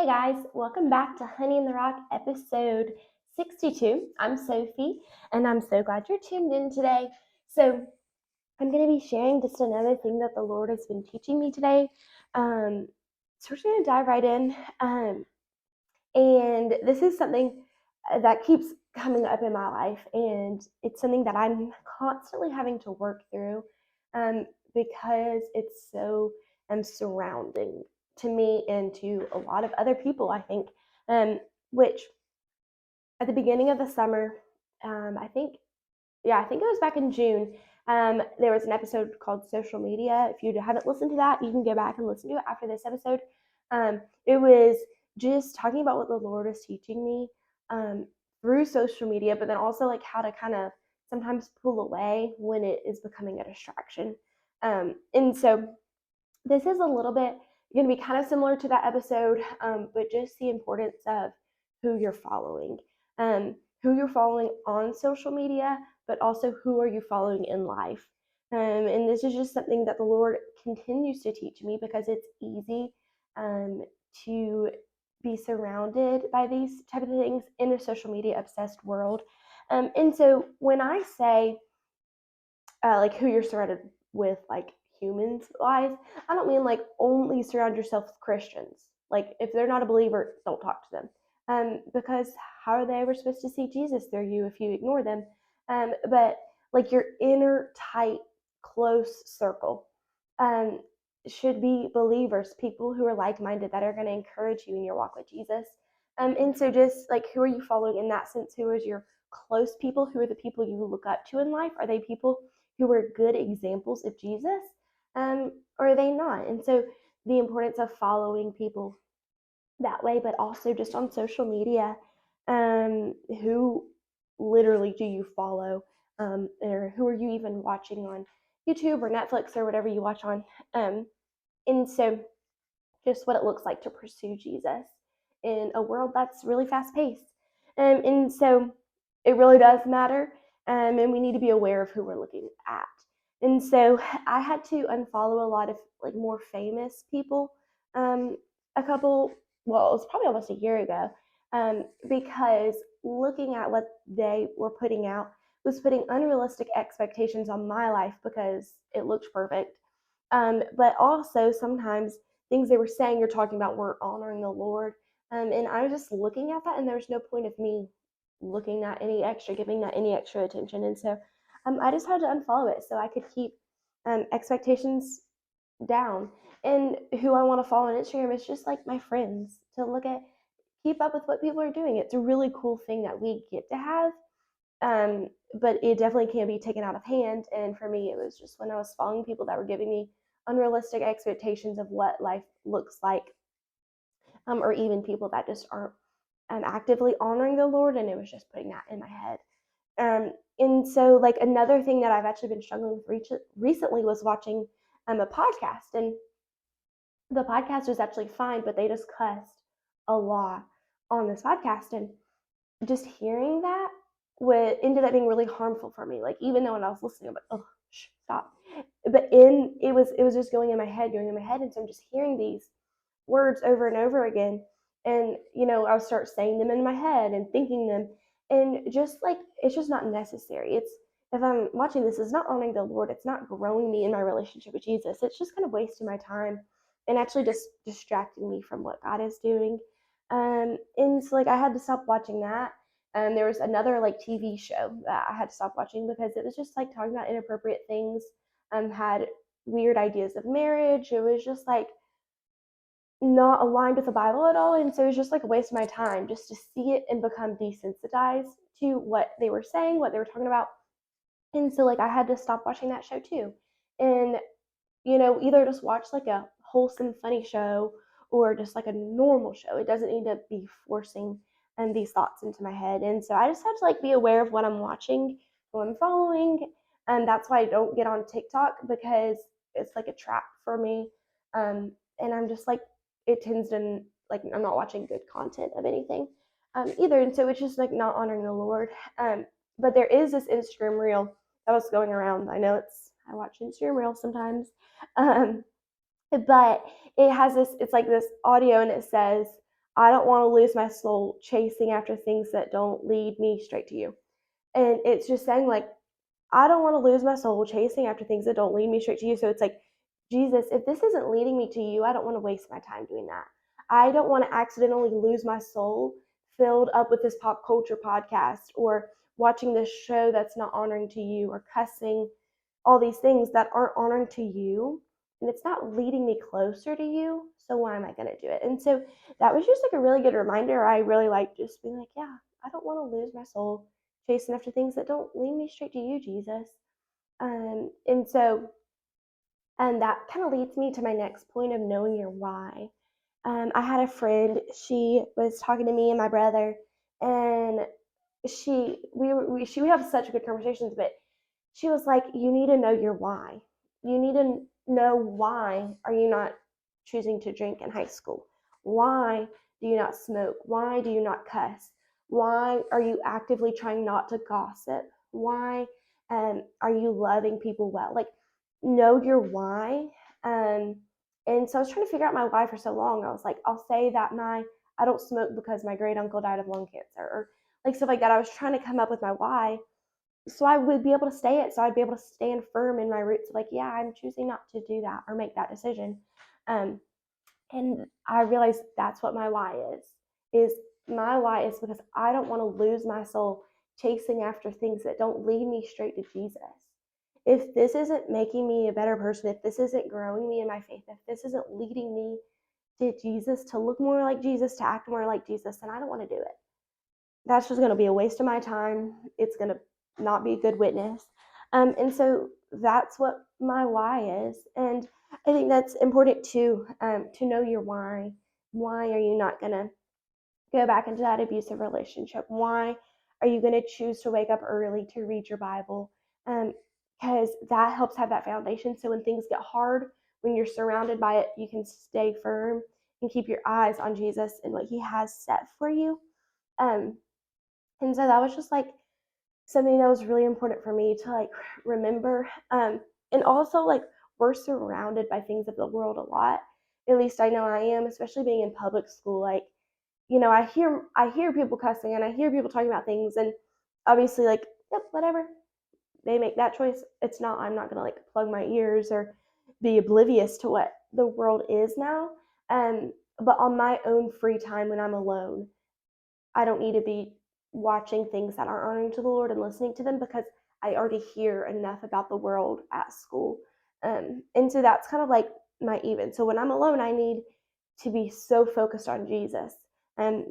Hey guys, welcome back to Honey in the Rock episode 62. I'm Sophie, and I'm so glad you're tuned in today. So, I'm going to be sharing just another thing that the Lord has been teaching me today. So, we're just going to dive right in. And this is something that keeps coming up in my life, and it's something that I'm constantly having to work through because it's so surrounding to me and to a lot of other people, I think, which at the beginning of the summer, I think, yeah, I think it was back in June. There was an episode called Social Media. If you haven't listened to that, you can go back and listen to it after this episode. It was just talking about what the Lord is teaching me um, through social media, but then also like how to kind of sometimes pull away when it is becoming a distraction. And so this is a little bit going to be kind of similar to that episode, but just the importance of who you're following, who you're following on social media, but also who are you following in life. And this is just something that the Lord continues to teach me because it's easy to be surrounded by these type of things in a social media obsessed world. And so when I say like who you're surrounded with, like humans wise, I don't mean like only surround yourself with Christians. Like if they're not a believer, don't talk to them. Because how are they ever supposed to see Jesus through you if you ignore them? But like your inner tight, close circle um, should be believers, people who are like minded that are going to encourage you in your walk with Jesus. And so, just like who are you following in that sense? Who is your close people? Who are the people you look up to in life? Are they people who are good examples of Jesus, or are they not? And so the importance of following people that way, but also just on social media, who literally do you follow, or who are you even watching on YouTube or Netflix or whatever you watch on? And so just what it looks like to pursue Jesus in a world that's really fast paced. And so it really does matter. And we need to be aware of who we're looking at. And so I had to unfollow a lot of like more famous people a couple, well, it was probably almost a year ago, because looking at what they were putting out was putting unrealistic expectations on my life because it looked perfect. But also sometimes things they were saying or talking about weren't honoring the Lord. And I was just looking at that, and there was no point of me looking at any extra, giving that any extra attention. And so I just had to unfollow it so I could keep expectations down. And who I want to follow on Instagram is just like my friends to look at, keep up with what people are doing. It's a really cool thing that we get to have. But it definitely can be taken out of hand. And for me, it was just when I was following people that were giving me unrealistic expectations of what life looks like, or even people that just aren't actively honoring the Lord, and it was just putting that in my head. And so, like another thing that I've actually been struggling with recently was watching a podcast, and the podcast was actually fine, but they just cussed a lot on this podcast, and just hearing that ended up being really harmful for me. Like even though when I was listening, I'm like, oh, stop. But it was just going in my head, and so I'm just hearing these words over and over again, and I'll start saying them in my head and thinking them, and just like it's just not necessary. It's if I'm watching this, it's not honoring the Lord. It's not growing me in my relationship with Jesus. It's just kind of wasting my time and actually just distracting me from what God is doing. And so like I had to stop watching that. And there was another like TV show that I had to stop watching because it was just like talking about inappropriate things, had weird ideas of marriage. It was just like not aligned with the Bible at all. And so it was just like a waste of my time just to see it and become desensitized to what they were saying, what they were talking about. And so like I had to stop watching that show too. And either just watch like a wholesome, funny show or just like a normal show. It doesn't need to be forcing these thoughts into my head. And so I just have to like be aware of what I'm watching, who I'm following. And that's why I don't get on TikTok because it's like a trap for me. And I'm just like, it tends to like, I'm not watching good content of anything either. And so it's just like not honoring the Lord. But there is this Instagram reel that was going around. I watch Instagram reels sometimes. Um, but it's like this audio, and it says, I don't want to lose my soul chasing after things that don't lead me straight to you. And it's just saying, like, I don't want to lose my soul chasing after things that don't lead me straight to you. So it's like, Jesus, if this isn't leading me to you, I don't want to waste my time doing that. I don't want to accidentally lose my soul filled up with this pop culture podcast or watching this show that's not honoring to you or cussing, all these things that aren't honoring to you, and it's not leading me closer to you. So why am I going to do it? And so that was just like a really good reminder. I really like just being like, yeah, I don't want to lose my soul chasing after things that don't lead me straight to you, Jesus. And so, and that kind of leads me to my next point of knowing your why. I had a friend, she was talking to me and my brother, and she we have such good conversations, but she was like, you need to know your why. You need to know, why are you not choosing to drink in high school? Why do you not smoke? Why do you not cuss? Why are you actively trying not to gossip? Why are you loving people well? Like, know your why. Um, and so I was trying to figure out my why for so long. I was like, I'll say that I don't smoke because my great uncle died of lung cancer, or like stuff like that. I was trying to come up with my why, so I would be able to stay it. So I'd be able to stand firm in my roots. Like, yeah, I'm choosing not to do that or make that decision. Um, and I realized that's what my why is. Is my why is because I don't want to lose my soul chasing after things that don't lead me straight to Jesus. If this isn't making me a better person, if this isn't growing me in my faith, if this isn't leading me to Jesus, to look more like Jesus, to act more like Jesus, then I don't want to do it. That's just going to be a waste of my time. It's going to not be a good witness. And so that's what my why is. And I think that's important too, to know your why. Why are you not going to go back into that abusive relationship? Why are you going to choose to wake up early to read your Bible? Because that helps have that foundation. So when things get hard, when you're surrounded by it, you can stay firm and keep your eyes on Jesus and what he has set for you. Um, and so that was just like something that was really important for me to like remember. And also, like, we're surrounded by things of the world a lot. At least I know I am, especially being in public school. Like, I hear people cussing and I hear people talking about things, and obviously, like, yep, whatever. They make that choice. I'm not gonna like plug my ears or be oblivious to what the world is now. But on my own free time when I'm alone, I don't need to be watching things that aren't honoring to the Lord and listening to them, because I already hear enough about the world at school. And so that's kind of like my even. So when I'm alone, I need to be so focused on Jesus. Um,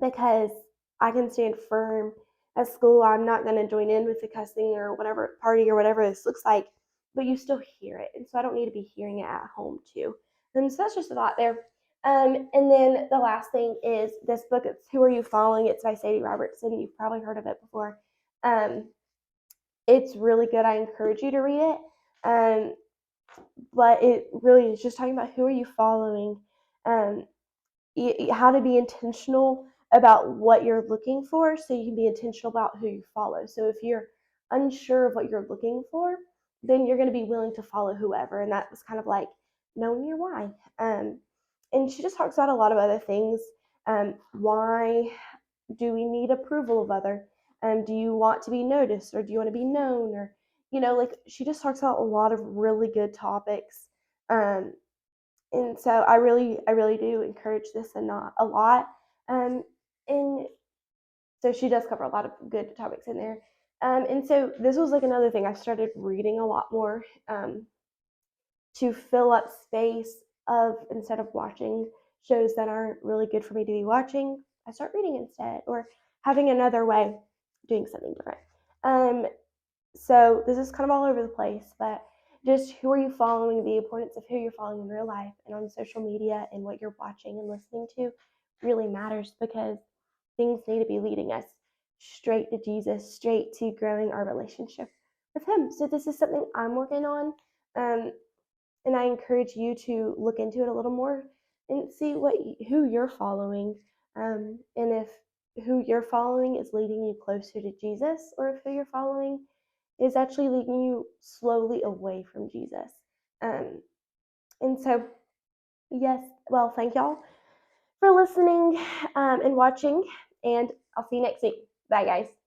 because I can stand firm at school. I'm not going to join in with the cussing or whatever party or whatever this looks like, but you still hear it. And so I don't need to be hearing it at home too. And so that's just a thought there. And then the last thing is this book. It's Who Are You Following? It's by Sadie Robertson. You've probably heard of it before. Um, it's really good. I encourage you to read it. Um, but it really is just talking about who are you following, um, how to be intentional about what you're looking for, so you can be intentional about who you follow. So if you're unsure of what you're looking for, then you're going to be willing to follow whoever. And that was kind of like knowing your why. And she just talks about a lot of other things. Why do we need approval of other? Do you want to be noticed, or do you want to be known? Or, like, she just talks about a lot of really good topics. Um, and so I really do encourage this and not a lot. And so she does cover a lot of good topics in there. And so this was like another thing. I started reading a lot more, to fill up space of, instead of watching shows that aren't really good for me to be watching, I start reading instead, or having another way, doing something different. Um, so this is kind of all over the place, but just who are you following, the importance of who you're following in real life and on social media, and what you're watching and listening to really matters, because things need to be leading us straight to Jesus, straight to growing our relationship with him. So this is something I'm working on. Um, and I encourage you to look into it a little more and see who you're following, and if who you're following is leading you closer to Jesus, or if who you're following is actually leading you slowly away from Jesus. Um, and so, yes, well, thank y'all for listening and watching, and I'll see you next week. Bye, guys.